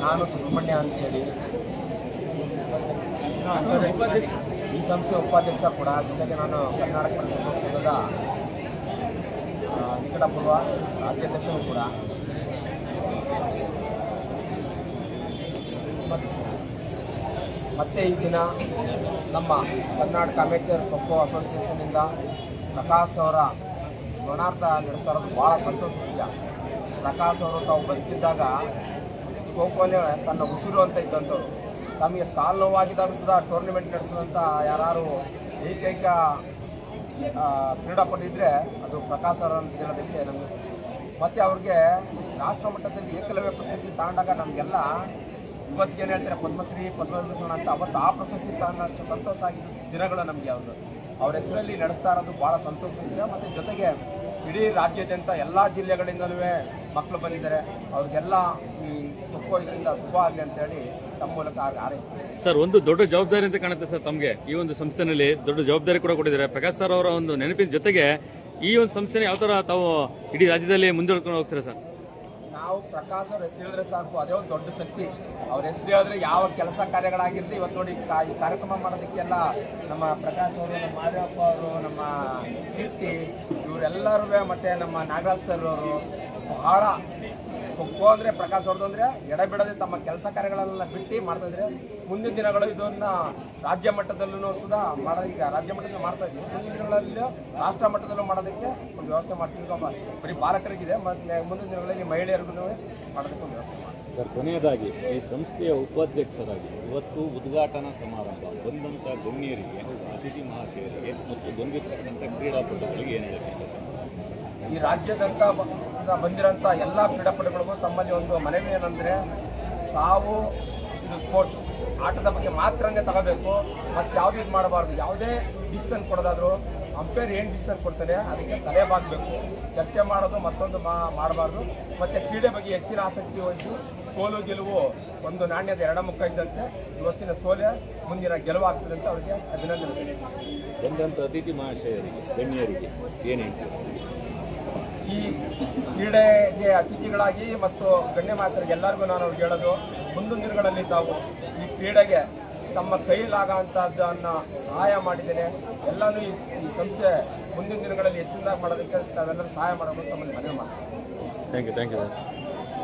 ನಾನು ಸುಬ್ರಹ್ಮಣ್ಯ ಅಂತೇಳಿ ಈ ಸಂಸ್ಥೆ ಉಪಾಧ್ಯಕ್ಷ ಕೂಡ, ಜೊತೆಗೆ ನಾನು ಕರ್ನಾಟಕ ಪತ್ರಕರ್ತರ ಸಂಘದ ನಿಕಟಪೂರ್ವ ರಾಜ್ಯಾಧ್ಯಕ್ಷರು ಕೂಡ. ಮತ್ತೆ ಈ ದಿನ ನಮ್ಮ ಕರ್ನಾಟಕ ಅಮೇಚರ್ ಖೋಖೋ ಅಸೋಸಿಯೇಷನ್ನಿಂದ ಪ್ರಕಾಶ್ ಅವರ ಸ್ಮರಣಾರ್ಥ ನಡೆಸ್ತಾ ಇರೋದು ಭಾಳ ಸಂತೋಷ ವಿಷಯ. ಪ್ರಕಾಶ್ ಅವರು ತಾವು ಬದುಕಿದ್ದಾಗ ಖೋಖೋನೇ ತನ್ನ ಉಸಿರು ಅಂತ ಇದ್ದಂಥವ್ರು. ತಮಗೆ ಕಾಲು ನೋವಾಗಿದ್ದಾಗ ಸುಧಾ ಟೂರ್ನಿಮೆಂಟ್ ನಡೆಸಿದಂಥ ಯಾರು ಏಕೈಕ ಕ್ರೀಡಾಪಟು ಇದ್ದರೆ ಅದು ಪ್ರಕಾಶ್ ಅವರು ಅಂತ ಹೇಳೋದಕ್ಕೆ ನಮಗೆ ಖುಷಿ. ಮತ್ತು ಅವ್ರಿಗೆ ರಾಷ್ಟ್ರ ಮಟ್ಟದಲ್ಲಿ ಏಕಲವ್ಯ ಪ್ರಶಸ್ತಿ ತಗೊಂಡಾಗ ನಮಗೆಲ್ಲ ಇವತ್ತಿಗೇನು ಹೇಳ್ತಾರೆ ಪದ್ಮಶ್ರೀ ಪದ್ಮಭೂಷಣ ಅಂತ, ಅವತ್ತು ಆ ಪ್ರಶಸ್ತಿ ತಗೊಂಡಷ್ಟು ಸಂತೋಷ ಆಗಿದ್ದ ದಿನಗಳು ನಮಗೆ ಅವ್ರ ಹೆಸರಲ್ಲಿ ನಡೆಸ್ತಾ ಇರೋದು ಭಾಳ ಸಂತೋಷ ವಿಷಯ. ಮತ್ತು ಜೊತೆಗೆ ಇಡೀ ರಾಜ್ಯಾದ್ಯಂತ ಎಲ್ಲ ಜಿಲ್ಲೆಗಳಿಂದಲೂ ಮಕ್ಕಳು ಬಂದಿದ್ದಾರೆ. ಅವ್ರಿಗೆಲ್ಲ ಈ ಖೋಖೋ ಇದರಿಂದ ಶುಭ ಆಗಲಿ ಅಂತೇಳಿ ತಮ್ಮ ಮೂಲಕ ಹಾರೈಸ್ತಾರೆ. ಸರ್, ಒಂದು ದೊಡ್ಡ ಜವಾಬ್ದಾರಿ ಅಂತ ಕಾಣುತ್ತೆ ಸರ್ ತಮಗೆ. ಈ ಒಂದು ಸಂಸ್ಥೆನಲ್ಲಿ ದೊಡ್ಡ ಜವಾಬ್ದಾರಿ ಕೂಡ ಕೊಟ್ಟಿದ್ದಾರೆ. ಪ್ರಕಾಶ್ ಸರ್ ಅವರ ಒಂದು ನೆನಪಿನ ಜೊತೆಗೆ ಈ ಒಂದು ಸಂಸ್ಥೆನ ಯಾವ ತರ ತಾವು ಇಡೀ ರಾಜ್ಯದಲ್ಲಿ ಮುಂದುವರ್ಕೊಂಡು ಹೋಗ್ತೀರಾ ಸರ್? ನಾವು ಪ್ರಕಾಶ್ ಅವ್ರ ಹೆಸರು ಹೇಳಿದ್ರೆ ಸಾಕು, ಅದೇ ಒಂದು ದೊಡ್ಡ ಶಕ್ತಿ. ಅವ್ರ ಹೆಸರು ಹೇಳಿದ್ರೆ ಯಾವ ಕೆಲಸ ಕಾರ್ಯಗಳಾಗಿರಲಿ, ಇವತ್ತು ನೋಡಿ ಈ ಕಾರ್ಯಕ್ರಮ ಮಾಡೋದಕ್ಕೆಲ್ಲ ನಮ್ಮ ಪ್ರಕಾಶ್ ಅವರು, ನಮ್ಮ ಮಾದೇವಪ್ಪ ಅವರು, ನಮ್ಮ ಕೀರ್ತಿ ಇವರೆಲ್ಲರೂ, ಮತ್ತೆ ನಮ್ಮ ನಾಗರಾಜ್ ಸರ್ ಅವರು ಬಹಳ ಖೋಖೋ ಅಂದರೆ ಪ್ರಕಾಶ್ ಅವ್ರದ್ದು ಅಂದರೆ ಎಡೆಬಿಡದೆ ತಮ್ಮ ಕೆಲಸ ಕಾರ್ಯಗಳೆಲ್ಲ ಬಿಟ್ಟು ಮಾಡ್ತಾ ಇದ್ರೆ. ಮುಂದಿನ ದಿನಗಳು ಇದನ್ನ ರಾಜ್ಯ ಮಟ್ಟದಲ್ಲೂ ಸುಧಾ ಮಾಡೋದು. ಈಗ ರಾಜ್ಯ ಮಟ್ಟದಲ್ಲಿ ಮಾಡ್ತಾ ಇದ್ವಿ, ಮುಂದಿನ ದಿನಗಳಲ್ಲಿ ರಾಷ್ಟ್ರ ಮಟ್ಟದಲ್ಲೂ ಮಾಡೋದಕ್ಕೆ ಒಂದು ವ್ಯವಸ್ಥೆ ಮಾಡ್ತೀವಿ. ಬರೀ ಬಾಲಕರಿಗಿದೆ, ಮತ್ತು ಮುಂದಿನ ದಿನಗಳಲ್ಲಿ ಮಹಿಳೆಯರಿಗೂ ಮಾಡೋದಕ್ಕೆ ಒಂದು ವ್ಯವಸ್ಥೆ ಮಾಡ್ತೀವಿ. ಸರ್, ಕೊನೆಯದಾಗಿ ಈ ಸಂಸ್ಥೆಯ ಉಪಾಧ್ಯಕ್ಷರಾಗಿ ಇವತ್ತು ಉದ್ಘಾಟನಾ ಸಮಾರಂಭ ಬಂದಂಥ ಗಣ್ಯರಿಗೆ, ಅತಿಥಿ ಮಹಾಶಯರಿಗೆ ಮತ್ತು ಬಂದಿರತಕ್ಕಂಥ ಕ್ರೀಡಾಪಟುಗಳಿಗೆ ಏನು ಹೇಳಕ್ಕೆ ಇಷ್ಟಪಡ್ತಾರೆ? ಈ ರಾಜ್ಯದಂತ ಬಂದಿರೋಂಥ ಎಲ್ಲ ಕ್ರೀಡಾಪಟುಗಳಿಗೂ ತಮ್ಮಲ್ಲಿ ಒಂದು ಮನವಿ ಏನಂದರೆ, ತಾವು ಇದು ಸ್ಪೋರ್ಟ್ಸ್ ಆಟದ ಬಗ್ಗೆ ಮಾತ್ರನೇ ತಗೋಬೇಕು, ಮತ್ತು ಯಾವುದೂ ಇದು ಮಾಡಬಾರ್ದು. ಯಾವುದೇ ಡಿಸಿಷನ್ ಕೊಡೋದಾದರೂ ಅಂಪೈರ್ ಏನು ಡಿಸಿಷನ್ ಕೊಡ್ತಾರೆ ಅದಕ್ಕೆ ತಲೆ ಬಾಗಬೇಕು. ಚರ್ಚೆ ಮಾಡೋದು ಮತ್ತೊಂದು ಮಾಡಬಾರ್ದು. ಮತ್ತು ಕ್ರೀಡೆ ಬಗ್ಗೆ ಹೆಚ್ಚಿನ ಆಸಕ್ತಿ ವಹಿಸಿ ಸೋಲು ಗೆಲುವು ಒಂದು ನಾಣ್ಯದ ಎರಡಮುಖ ಇದ್ದಂತೆ ಇವತ್ತಿನ ಸೋಲೆ ಮುಂದಿನ ಗೆಲುವಾಗ್ತದೆ ಅಂತ ಅವರಿಗೆ ಅಭಿನಂದನೆ ಸಲ್ಲಿಸ್ತಾರೆ. ಬಂದಂಥ ಅತಿಥಿ ಮಹಾಶಯರಿಗೆ, ಗಣ್ಯರಿಗೆ ಏನು ಹೇಳ್ತಾರೆ? ಈ ಕ್ರೀಡೆಗೆ ಅತಿಥಿಗಳಾಗಿ ಮತ್ತು ಗಣ್ಯ ಮಾಸ್ತರಿಗೆ ಎಲ್ಲರಿಗೂ ನಾನು ಅವ್ರಿಗೆ ಹೇಳೋದು, ಮುಂದಿನ ದಿನಗಳಲ್ಲಿ ತಾವು ಈ ಕ್ರೀಡೆಗೆ ತಮ್ಮ ಕೈಲಾಗಂಥದ್ದನ್ನು ಸಹಾಯ ಮಾಡಿದ್ದೇನೆ. ಎಲ್ಲನೂ ಈ ಸಂಸ್ಥೆ ಮುಂದಿನ ದಿನಗಳಲ್ಲಿ ಹೆಚ್ಚಿನದಾಗಿ ಮಾಡೋದಕ್ಕೆ ತಾವೆಲ್ಲರೂ ಸಹಾಯ ಮಾಡಬೇಕು ತಮ್ಮಲ್ಲಿ ಮನವಿ ಮಾಡ್ತೀನಿ. Thank you sir.